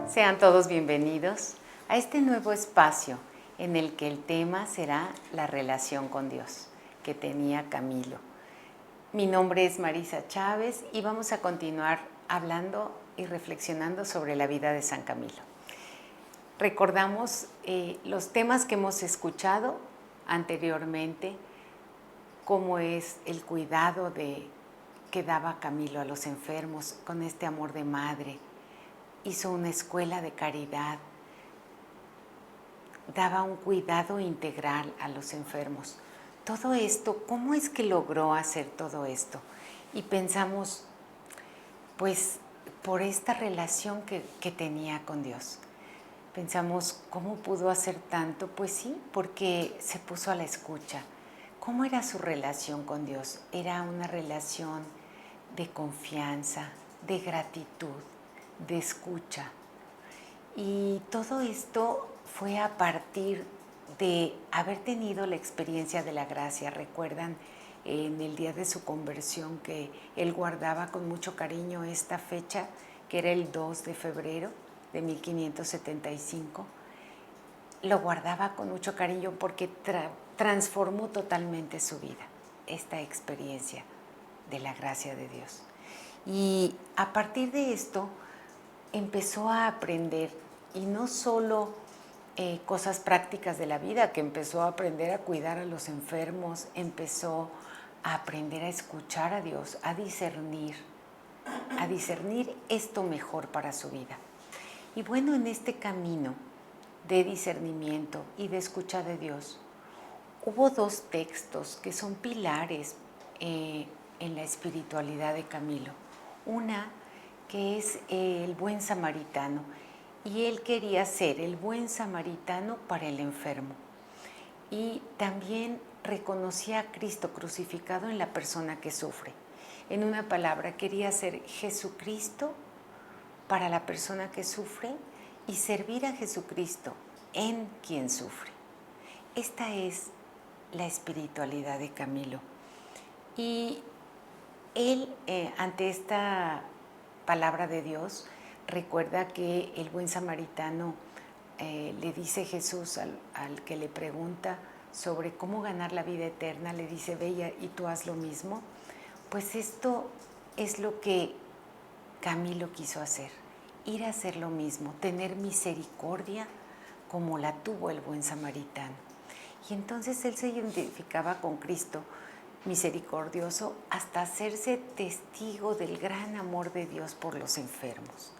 Sean todos bienvenidos a este nuevo espacio en el que el tema será la relación con Dios que tenía Camilo. Mi nombre es Marisa Chávez y vamos a continuar hablando y reflexionando sobre la vida de San Camilo. Recordamos los temas que hemos escuchado anteriormente, cómo es el cuidado que daba Camilo a los enfermos con este amor de madre. Hizo una escuela de caridad, daba un cuidado integral a los enfermos. Todo esto, ¿cómo es que logró hacer todo esto? Y pensamos, pues, por esta relación que tenía con Dios. Pensamos, ¿cómo pudo hacer tanto? Pues sí, porque se puso a la escucha. ¿Cómo era su relación con Dios? Era una relación de confianza, de gratitud, de escucha. Y todo esto fue a partir de haber tenido la experiencia de la gracia. ¿Recuerdan en el día de su conversión que él guardaba con mucho cariño esta fecha, que era el 2 de febrero de 1575? Lo guardaba con mucho cariño porque transformó totalmente su vida, esta experiencia de la gracia de Dios. Y a partir de esto empezó a aprender, y no solo cosas prácticas de la vida, que empezó a aprender a cuidar a los enfermos, empezó a aprender a escuchar a Dios, a discernir esto mejor para su vida. Y bueno, en este camino de discernimiento y de escucha de Dios, hubo dos textos que son pilares en la espiritualidad de Camilo. Una que es el buen samaritano, y él quería ser el buen samaritano para el enfermo. Y también reconocía a Cristo crucificado en la persona que sufre. En una palabra, quería ser Jesucristo para la persona que sufre y servir a Jesucristo en quien sufre. Esta es la espiritualidad de Camilo. Y él, ante esta palabra de Dios, recuerda que el buen samaritano le dice Jesús al que le pregunta sobre cómo ganar la vida eterna, le dice, ve y tú haz lo mismo. Pues esto es lo que Camilo quiso hacer, ir a hacer lo mismo, tener misericordia como la tuvo el buen samaritano. Y entonces él se identificaba con Cristo misericordioso hasta hacerse testigo del gran amor de Dios por los enfermos.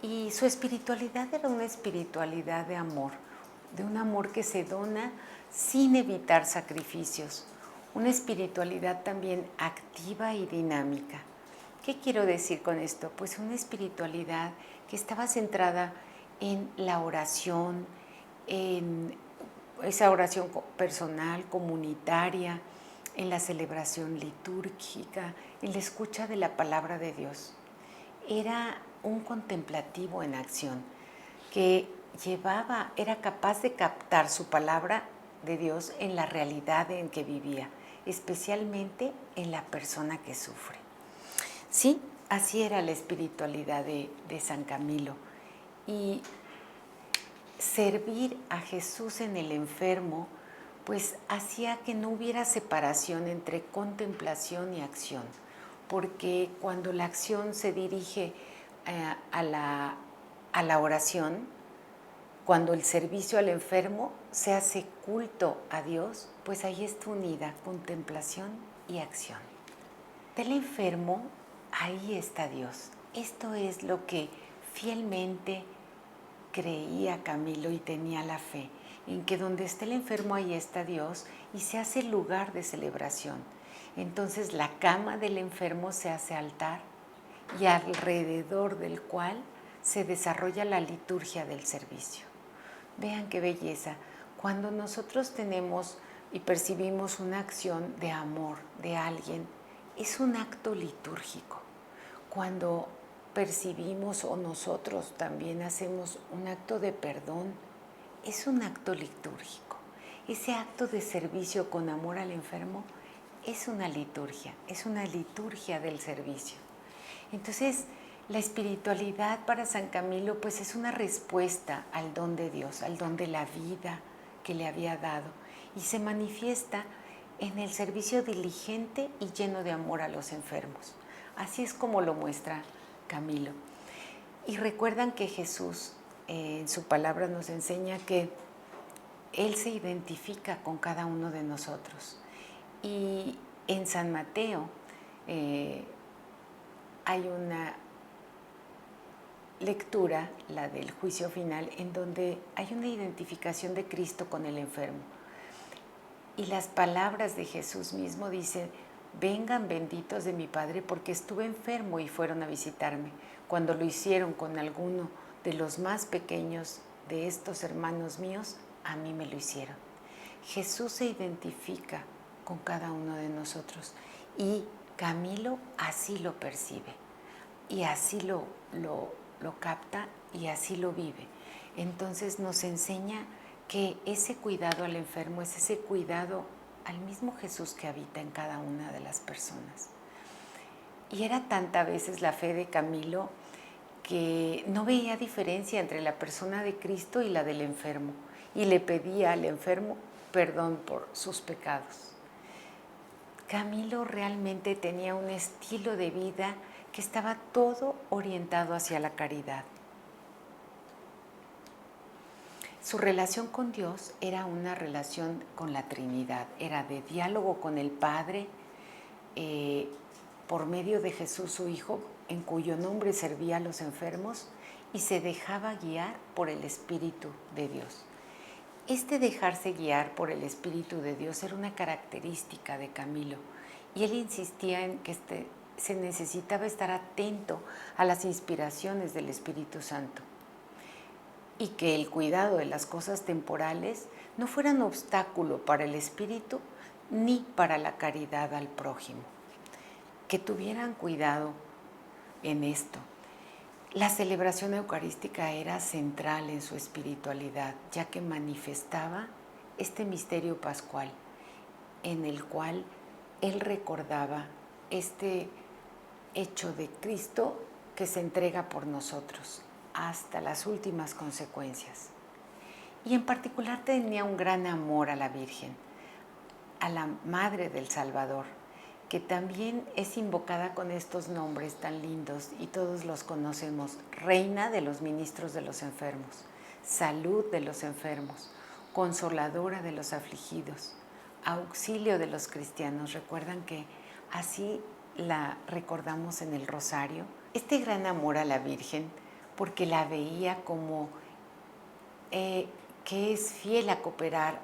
Y su espiritualidad era una espiritualidad de amor, de un amor que se dona sin evitar sacrificios, una espiritualidad también activa y dinámica. ¿Qué quiero decir con esto? Pues una espiritualidad que estaba centrada en la oración, en esa oración personal, comunitaria, en la celebración litúrgica, en la escucha de la palabra de Dios. Era un contemplativo en acción que era capaz de captar su palabra de Dios en la realidad en que vivía, especialmente en la persona que sufre. Sí, así era la espiritualidad de San Camilo. Y servir a Jesús en el enfermo, pues hacía que no hubiera separación entre contemplación y acción, porque cuando la acción se dirige a la oración, cuando el servicio al enfermo se hace culto a Dios, pues ahí está unida contemplación y acción. Del enfermo, ahí está Dios. Esto es lo que fielmente creía Camilo y tenía la fe, en que donde está el enfermo ahí está Dios y se hace lugar de celebración. Entonces la cama del enfermo se hace altar y alrededor del cual se desarrolla la liturgia del servicio. Vean qué belleza. Cuando nosotros tenemos y percibimos una acción de amor de alguien, es un acto litúrgico. Cuando percibimos o nosotros también hacemos un acto de perdón, es un acto litúrgico. Ese acto de servicio con amor al enfermo es una liturgia del servicio. Entonces, La espiritualidad para San Camilo pues es una respuesta al don de Dios, al don de la vida que le había dado, y se manifiesta en el servicio diligente y lleno de amor a los enfermos. Así es como lo muestra Camilo. Y recuerdan que Jesús en su palabra nos enseña que Él se identifica con cada uno de nosotros. Y en San Mateo hay una lectura, la del juicio final, en donde hay una identificación de Cristo con el enfermo. Y las palabras de Jesús mismo dicen: vengan benditos de mi Padre, porque estuve enfermo y fueron a visitarme. Cuando lo hicieron con alguno de los más pequeños de estos hermanos míos, a mí me lo hicieron. Jesús se identifica con cada uno de nosotros, y Camilo así lo percibe, y así lo capta, y así lo vive. Entonces nos enseña que ese cuidado al enfermo es ese cuidado al mismo Jesús que habita en cada una de las personas. Y era tanta veces la fe de Camilo que no veía diferencia entre la persona de Cristo y la del enfermo, y le pedía al enfermo perdón por sus pecados. Camilo realmente tenía un estilo de vida que estaba todo orientado hacia la caridad. Su relación con Dios era una relación con la Trinidad, era de diálogo con el Padre por medio de Jesús su Hijo, en cuyo nombre servía a los enfermos, y se dejaba guiar por el Espíritu de Dios. Este dejarse guiar por el Espíritu de Dios era una característica de Camilo, y él insistía en que se necesitaba estar atento a las inspiraciones del Espíritu Santo, y que el cuidado de las cosas temporales no fueran obstáculo para el espíritu ni para la caridad al prójimo. Que tuvieran cuidado en esto. La celebración eucarística era central en su espiritualidad, ya que manifestaba este misterio pascual, en el cual él recordaba este hecho de Cristo que se entrega por nosotros hasta las últimas consecuencias. Y en particular tenía un gran amor a la Virgen, a la Madre del Salvador, que también es invocada con estos nombres tan lindos y todos los conocemos: Reina de los ministros de los enfermos, Salud de los enfermos, Consoladora de los afligidos, Auxilio de los cristianos. Recuerdan que así la recordamos en el rosario. Este gran amor a la Virgen, porque la veía como que es fiel a cooperar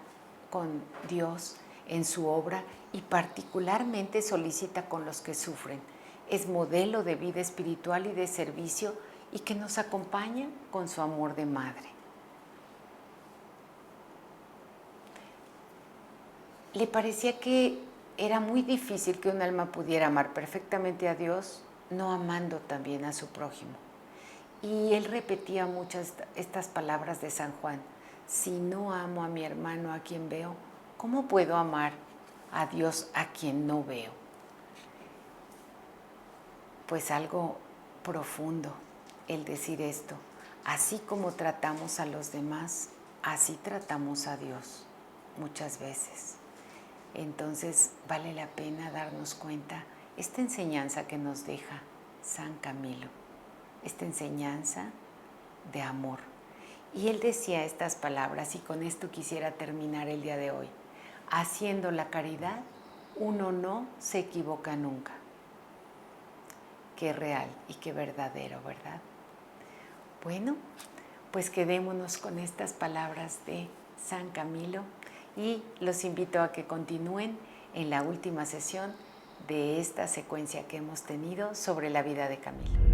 con Dios en su obra, y particularmente solicita con los que sufren. Es modelo de vida espiritual y de servicio, y que nos acompaña con su amor de madre. Le parecía que era muy difícil que un alma pudiera amar perfectamente a Dios, no amando también a su prójimo. Y él repetía muchas estas palabras de San Juan: si no amo a mi hermano a quien veo, ¿cómo puedo amar a Dios a quien no veo? Pues algo profundo el decir esto. Así como tratamos a los demás, así tratamos a Dios muchas veces. Entonces vale la pena darnos cuenta esta enseñanza que nos deja San Camilo, esta enseñanza de amor. Y él decía estas palabras, y con esto quisiera terminar el día de hoy: haciendo la caridad, uno no se equivoca nunca. Qué real y qué verdadero, ¿verdad? Bueno, pues quedémonos con estas palabras de San Camilo, y los invito a que continúen en la última sesión de esta secuencia que hemos tenido sobre la vida de Camilo.